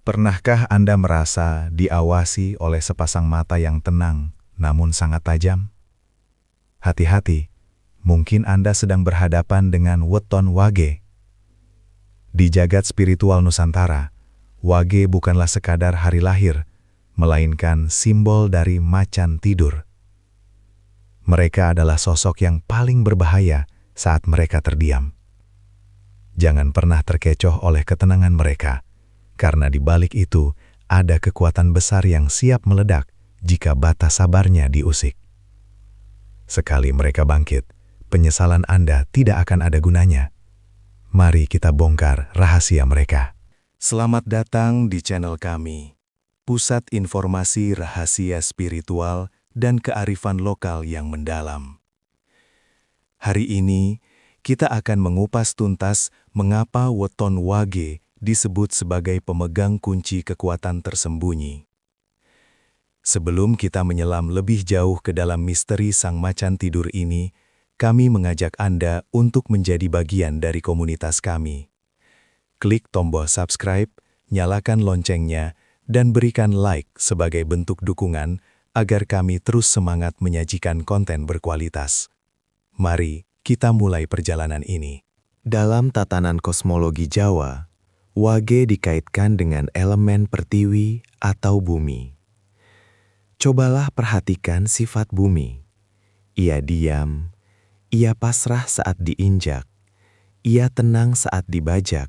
Pernahkah Anda merasa diawasi oleh sepasang mata yang tenang namun sangat tajam? Hati-hati, mungkin Anda sedang berhadapan dengan weton wage. Di jagat spiritual Nusantara, wage bukanlah sekadar hari lahir, melainkan simbol dari macan tidur. Mereka adalah sosok yang paling berbahaya saat mereka terdiam. Jangan pernah terkecoh oleh ketenangan mereka, karena di balik itu ada kekuatan besar yang siap meledak jika bata sabarnya diusik. Sekali mereka bangkit, penyesalan Anda tidak akan ada gunanya. Mari kita bongkar rahasia mereka. Selamat datang di channel kami, Pusat Informasi Rahasia Spiritual dan Kearifan Lokal yang Mendalam. Hari ini, kita akan mengupas tuntas mengapa weton wage disebut sebagai pemegang kunci kekuatan tersembunyi. Sebelum kita menyelam lebih jauh ke dalam misteri sang macan tidur ini, kami mengajak Anda untuk menjadi bagian dari komunitas kami. Klik tombol subscribe, nyalakan loncengnya, dan berikan like sebagai bentuk dukungan agar kami terus semangat menyajikan konten berkualitas. Mari kita mulai perjalanan ini. Dalam tatanan kosmologi Jawa, wage dikaitkan dengan elemen pertiwi atau bumi. Cobalah perhatikan sifat bumi. Ia diam, ia pasrah saat diinjak, ia tenang saat dibajak.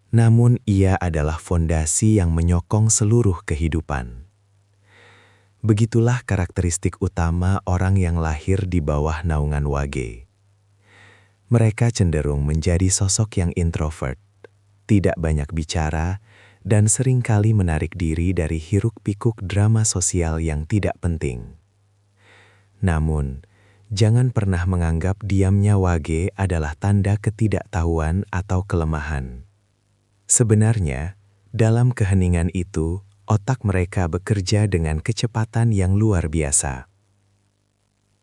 Namun ia adalah fondasi yang menyokong seluruh kehidupan. Begitulah karakteristik utama orang yang lahir di bawah naungan wage. Mereka cenderung menjadi sosok yang introvert, tidak banyak bicara, dan seringkali menarik diri dari hiruk-pikuk drama sosial yang tidak penting. Namun, jangan pernah menganggap diamnya wage adalah tanda ketidaktahuan atau kelemahan. Sebenarnya, dalam keheningan itu, otak mereka bekerja dengan kecepatan yang luar biasa.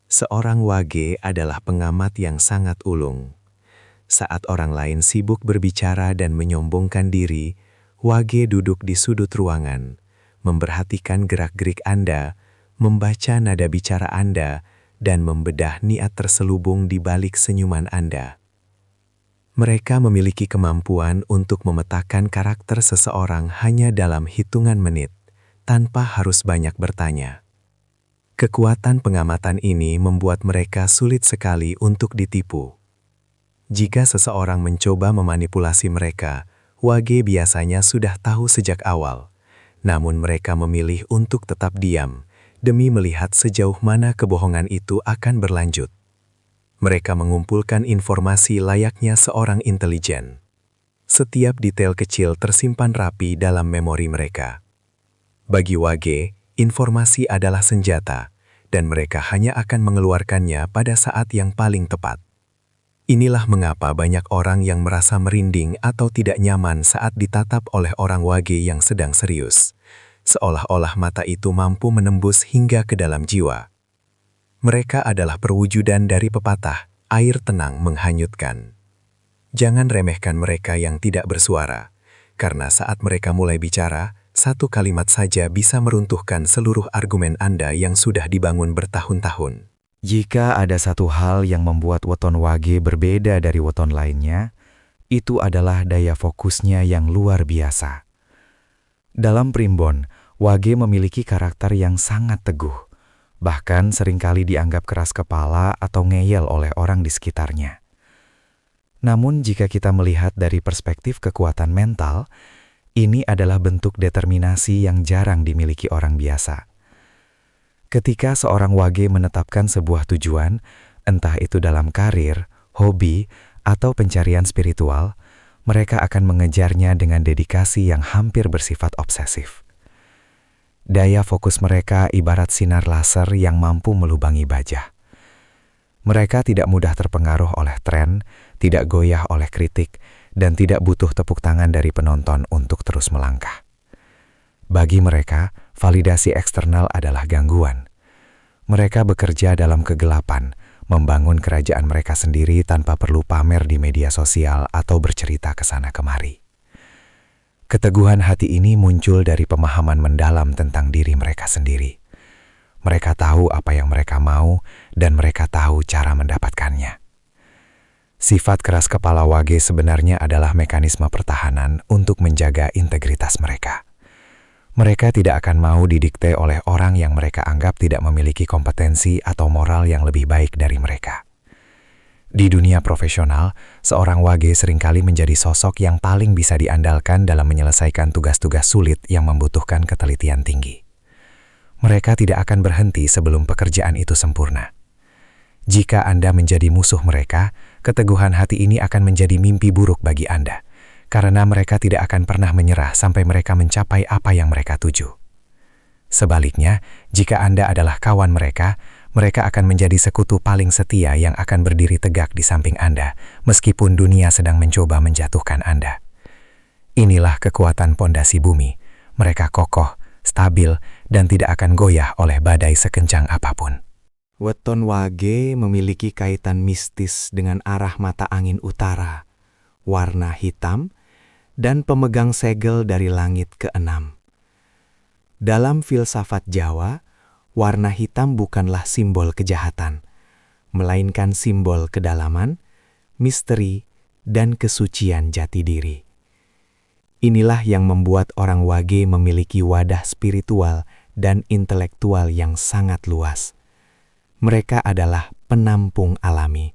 Seorang wage adalah pengamat yang sangat ulung. Saat orang lain sibuk berbicara dan menyombongkan diri, wage duduk di sudut ruangan, memperhatikan gerak-gerik Anda, membaca nada bicara Anda, dan membedah niat terselubung di balik senyuman Anda. Mereka memiliki kemampuan untuk memetakan karakter seseorang hanya dalam hitungan menit, tanpa harus banyak bertanya. Kekuatan pengamatan ini membuat mereka sulit sekali untuk ditipu. Jika seseorang mencoba memanipulasi mereka, wage biasanya sudah tahu sejak awal, namun mereka memilih untuk tetap diam, demi melihat sejauh mana kebohongan itu akan berlanjut. Mereka mengumpulkan informasi layaknya seorang intelijen. Setiap detail kecil tersimpan rapi dalam memori mereka. Bagi wage, informasi adalah senjata, dan mereka hanya akan mengeluarkannya pada saat yang paling tepat. Inilah mengapa banyak orang yang merasa merinding atau tidak nyaman saat ditatap oleh orang wage yang sedang serius, seolah-olah mata itu mampu menembus hingga ke dalam jiwa. Mereka adalah perwujudan dari pepatah, air tenang menghanyutkan. Jangan remehkan mereka yang tidak bersuara, karena saat mereka mulai bicara, satu kalimat saja bisa meruntuhkan seluruh argumen Anda yang sudah dibangun bertahun-tahun. Jika ada satu hal yang membuat weton wage berbeda dari weton lainnya, itu adalah daya fokusnya yang luar biasa. Dalam primbon, wage memiliki karakter yang sangat teguh, bahkan seringkali dianggap keras kepala atau ngeyel oleh orang di sekitarnya. Namun jika kita melihat dari perspektif kekuatan mental, ini adalah bentuk determinasi yang jarang dimiliki orang biasa. Ketika seorang wage menetapkan sebuah tujuan, entah itu dalam karir, hobi, atau pencarian spiritual, mereka akan mengejarnya dengan dedikasi yang hampir bersifat obsesif. Daya fokus mereka ibarat sinar laser yang mampu melubangi baja. Mereka tidak mudah terpengaruh oleh tren, tidak goyah oleh kritik, dan tidak butuh tepuk tangan dari penonton untuk terus melangkah. Bagi mereka, validasi eksternal adalah gangguan. Mereka bekerja dalam kegelapan, membangun kerajaan mereka sendiri tanpa perlu pamer di media sosial atau bercerita ke sana kemari. Keteguhan hati ini muncul dari pemahaman mendalam tentang diri mereka sendiri. Mereka tahu apa yang mereka mau dan mereka tahu cara mendapatkannya. Sifat keras kepala Wage sebenarnya adalah mekanisme pertahanan untuk menjaga integritas mereka. Mereka tidak akan mau didikte oleh orang yang mereka anggap tidak memiliki kompetensi atau moral yang lebih baik dari mereka. Di dunia profesional, seorang Wage seringkali menjadi sosok yang paling bisa diandalkan dalam menyelesaikan tugas-tugas sulit yang membutuhkan ketelitian tinggi. Mereka tidak akan berhenti sebelum pekerjaan itu sempurna. Jika Anda menjadi musuh mereka, keteguhan hati ini akan menjadi mimpi buruk bagi Anda, karena mereka tidak akan pernah menyerah sampai mereka mencapai apa yang mereka tuju. Sebaliknya, jika Anda adalah kawan mereka, mereka akan menjadi sekutu paling setia yang akan berdiri tegak di samping Anda, meskipun dunia sedang mencoba menjatuhkan Anda. Inilah kekuatan pondasi bumi. Mereka kokoh, stabil, dan tidak akan goyah oleh badai sekencang apapun. Weton Wage memiliki kaitan mistis dengan arah mata angin utara, warna hitam, dan pemegang segel dari langit keenam. Dalam filsafat Jawa, warna hitam bukanlah simbol kejahatan, melainkan simbol kedalaman, misteri, dan kesucian jati diri. Inilah yang membuat orang Wage memiliki wadah spiritual dan intelektual yang sangat luas. Mereka adalah penampung alami.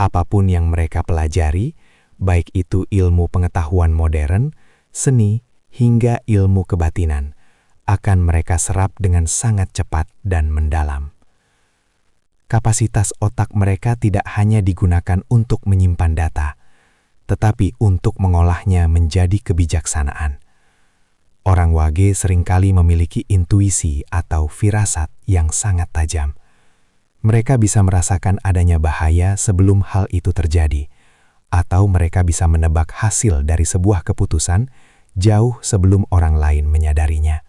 Apapun yang mereka pelajari, baik itu ilmu pengetahuan modern, seni, hingga ilmu kebatinan, akan mereka serap dengan sangat cepat dan mendalam. Kapasitas otak mereka tidak hanya digunakan untuk menyimpan data, tetapi untuk mengolahnya menjadi kebijaksanaan. Orang Wage seringkali memiliki intuisi atau firasat yang sangat tajam. Mereka bisa merasakan adanya bahaya sebelum hal itu terjadi, atau mereka bisa menebak hasil dari sebuah keputusan jauh sebelum orang lain menyadarinya.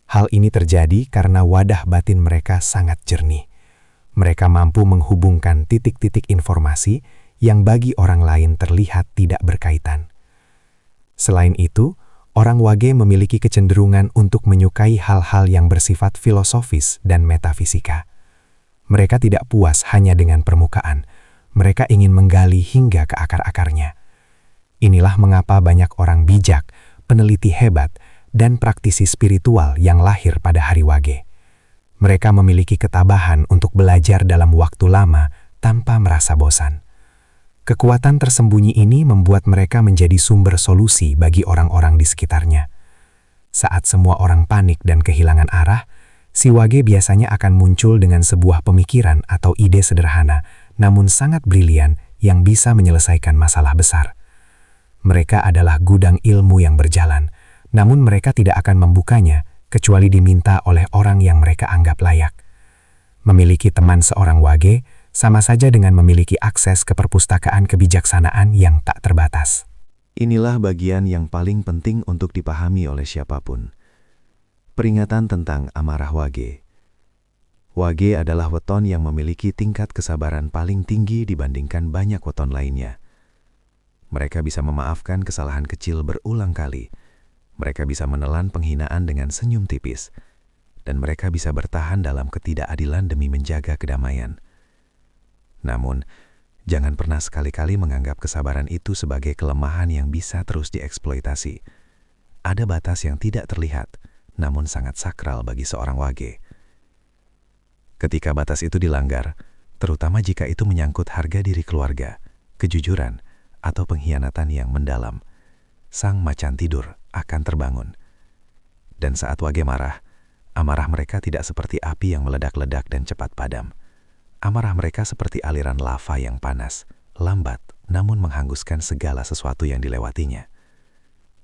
Hal ini terjadi karena wadah batin mereka sangat jernih. Mereka mampu menghubungkan titik-titik informasi yang bagi orang lain terlihat tidak berkaitan. Selain itu, orang Wage memiliki kecenderungan untuk menyukai hal-hal yang bersifat filosofis dan metafisika. Mereka tidak puas hanya dengan permukaan. Mereka ingin menggali hingga ke akar-akarnya. Inilah mengapa banyak orang bijak, peneliti hebat, dan praktisi spiritual yang lahir pada hari Wage. Mereka memiliki ketabahan untuk belajar dalam waktu lama tanpa merasa bosan. Kekuatan tersembunyi ini membuat mereka menjadi sumber solusi bagi orang-orang di sekitarnya. Saat semua orang panik dan kehilangan arah, si Wage biasanya akan muncul dengan sebuah pemikiran atau ide sederhana, namun sangat brilian yang bisa menyelesaikan masalah besar. Mereka adalah gudang ilmu yang berjalan, namun mereka tidak akan membukanya kecuali diminta oleh orang yang mereka anggap layak. Memiliki teman seorang Wage sama saja dengan memiliki akses ke perpustakaan kebijaksanaan yang tak terbatas. Inilah bagian yang paling penting untuk dipahami oleh siapapun. Peringatan tentang amarah Wage. Wage adalah weton yang memiliki tingkat kesabaran paling tinggi dibandingkan banyak weton lainnya. Mereka bisa memaafkan kesalahan kecil berulang kali. Mereka bisa menelan penghinaan dengan senyum tipis. Dan mereka bisa bertahan dalam ketidakadilan demi menjaga kedamaian. Namun, jangan pernah sekali-kali menganggap kesabaran itu sebagai kelemahan yang bisa terus dieksploitasi. Ada batas yang tidak terlihat, namun sangat sakral bagi seorang Wage. Ketika batas itu dilanggar, terutama jika itu menyangkut harga diri keluarga, kejujuran, atau pengkhianatan yang mendalam, sang macan tidur akan terbangun. Dan saat Wage marah, amarah mereka tidak seperti api yang meledak-ledak dan cepat padam. Amarah mereka seperti aliran lava yang panas, lambat, namun menghanguskan segala sesuatu yang dilewatinya.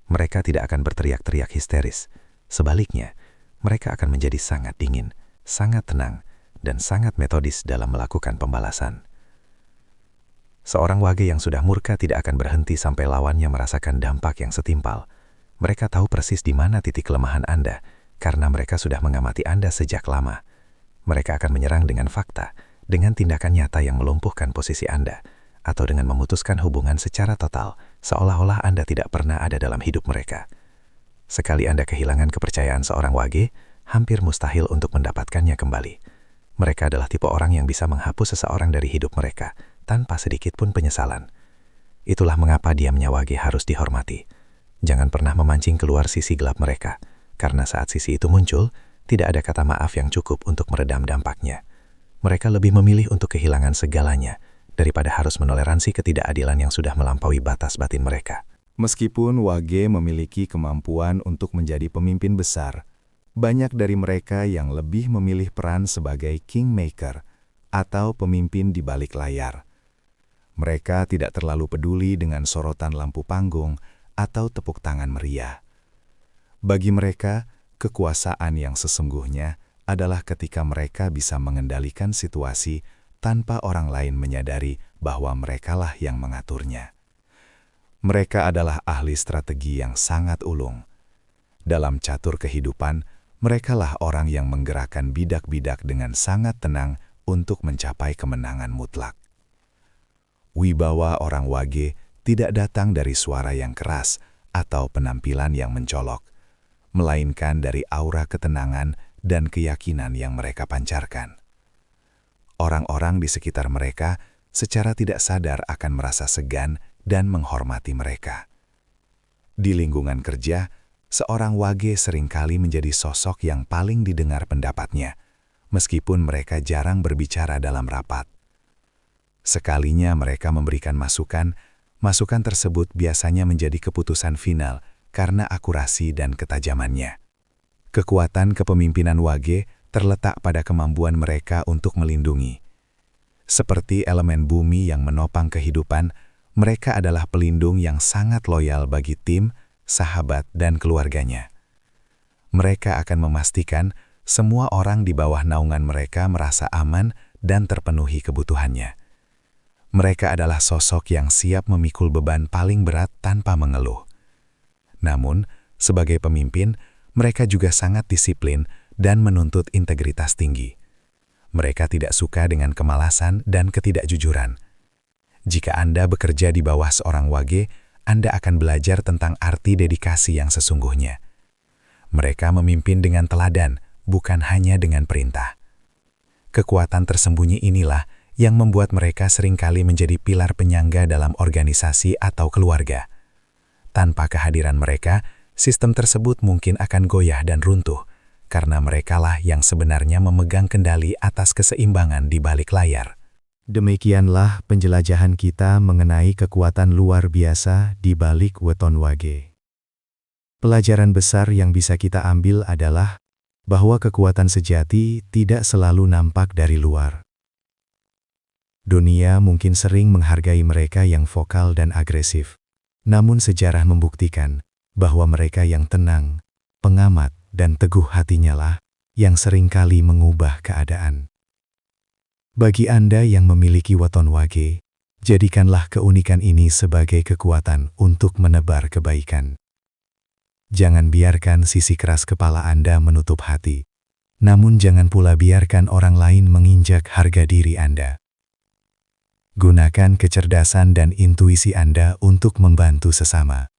Mereka tidak akan berteriak-teriak histeris. Sebaliknya, mereka akan menjadi sangat dingin, sangat tenang, dan sangat metodis dalam melakukan pembalasan. Seorang Wage yang sudah murka tidak akan berhenti sampai lawannya merasakan dampak yang setimpal. Mereka tahu persis di mana titik kelemahan Anda, karena mereka sudah mengamati Anda sejak lama. Mereka akan menyerang dengan fakta, dengan tindakan nyata yang melumpuhkan posisi Anda, atau dengan memutuskan hubungan secara total, seolah-olah Anda tidak pernah ada dalam hidup mereka. Sekali Anda kehilangan kepercayaan seorang wage, hampir mustahil untuk mendapatkannya kembali. Mereka adalah tipe orang yang bisa menghapus seseorang dari hidup mereka, tanpa sedikit pun penyesalan. Itulah mengapa diamnya wage harus dihormati. Jangan pernah memancing keluar sisi gelap mereka, karena saat sisi itu muncul, tidak ada kata maaf yang cukup untuk meredam dampaknya. Mereka lebih memilih untuk kehilangan segalanya, daripada harus menoleransi ketidakadilan yang sudah melampaui batas batin mereka. Meskipun wage memiliki kemampuan untuk menjadi pemimpin besar, banyak dari mereka yang lebih memilih peran sebagai kingmaker atau pemimpin di balik layar. Mereka tidak terlalu peduli dengan sorotan lampu panggung atau tepuk tangan meriah. Bagi mereka, kekuasaan yang sesungguhnya adalah ketika mereka bisa mengendalikan situasi tanpa orang lain menyadari bahwa merekalah yang mengaturnya. Mereka adalah ahli strategi yang sangat ulung. Dalam catur kehidupan, merekalah orang yang menggerakkan bidak-bidak dengan sangat tenang untuk mencapai kemenangan mutlak. Wibawa orang wage tidak datang dari suara yang keras atau penampilan yang mencolok, melainkan dari aura ketenangan dan keyakinan yang mereka pancarkan. Orang-orang di sekitar mereka secara tidak sadar akan merasa segan dan menghormati mereka. Di lingkungan kerja, seorang wage seringkali menjadi sosok yang paling didengar pendapatnya, meskipun mereka jarang berbicara dalam rapat. Sekalinya mereka memberikan masukan, masukan tersebut biasanya menjadi keputusan final karena akurasi dan ketajamannya. Kekuatan kepemimpinan wage terletak pada kemampuan mereka untuk melindungi. Seperti elemen bumi yang menopang kehidupan, mereka adalah pelindung yang sangat loyal bagi tim, sahabat, dan keluarganya. Mereka akan memastikan semua orang di bawah naungan mereka merasa aman dan terpenuhi kebutuhannya. Mereka adalah sosok yang siap memikul beban paling berat tanpa mengeluh. Namun, sebagai pemimpin, mereka juga sangat disiplin dan menuntut integritas tinggi. Mereka tidak suka dengan kemalasan dan ketidakjujuran. Jika Anda bekerja di bawah seorang wage, Anda akan belajar tentang arti dedikasi yang sesungguhnya. Mereka memimpin dengan teladan, bukan hanya dengan perintah. Kekuatan tersembunyi inilah yang membuat mereka seringkali menjadi pilar penyangga dalam organisasi atau keluarga. Tanpa kehadiran mereka, sistem tersebut mungkin akan goyah dan runtuh, karena merekalah yang sebenarnya memegang kendali atas keseimbangan di balik layar. Demikianlah penjelajahan kita mengenai kekuatan luar biasa di balik weton wage. Pelajaran besar yang bisa kita ambil adalah bahwa kekuatan sejati tidak selalu nampak dari luar. Dunia mungkin sering menghargai mereka yang vokal dan agresif, namun sejarah membuktikan bahwa mereka yang tenang, pengamat, dan teguh hatinya lah yang seringkali mengubah keadaan. Bagi Anda yang memiliki weton wage, jadikanlah keunikan ini sebagai kekuatan untuk menebar kebaikan. Jangan biarkan sisi keras kepala Anda menutup hati, namun jangan pula biarkan orang lain menginjak harga diri Anda. Gunakan kecerdasan dan intuisi Anda untuk membantu sesama,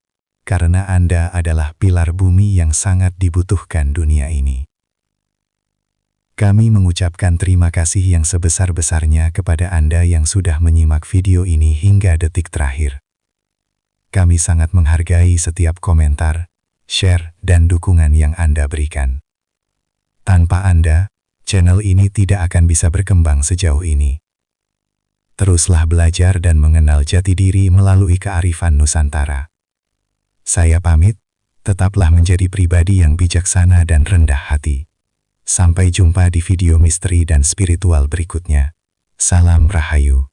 karena Anda adalah pilar bumi yang sangat dibutuhkan dunia ini. Kami mengucapkan terima kasih yang sebesar-besarnya kepada Anda yang sudah menyimak video ini hingga detik terakhir. Kami sangat menghargai setiap komentar, share, dan dukungan yang Anda berikan. Tanpa Anda, channel ini tidak akan bisa berkembang sejauh ini. Teruslah belajar dan mengenal jati diri melalui kearifan Nusantara. Saya pamit, tetaplah menjadi pribadi yang bijaksana dan rendah hati. Sampai jumpa di video misteri dan spiritual berikutnya. Salam Rahayu.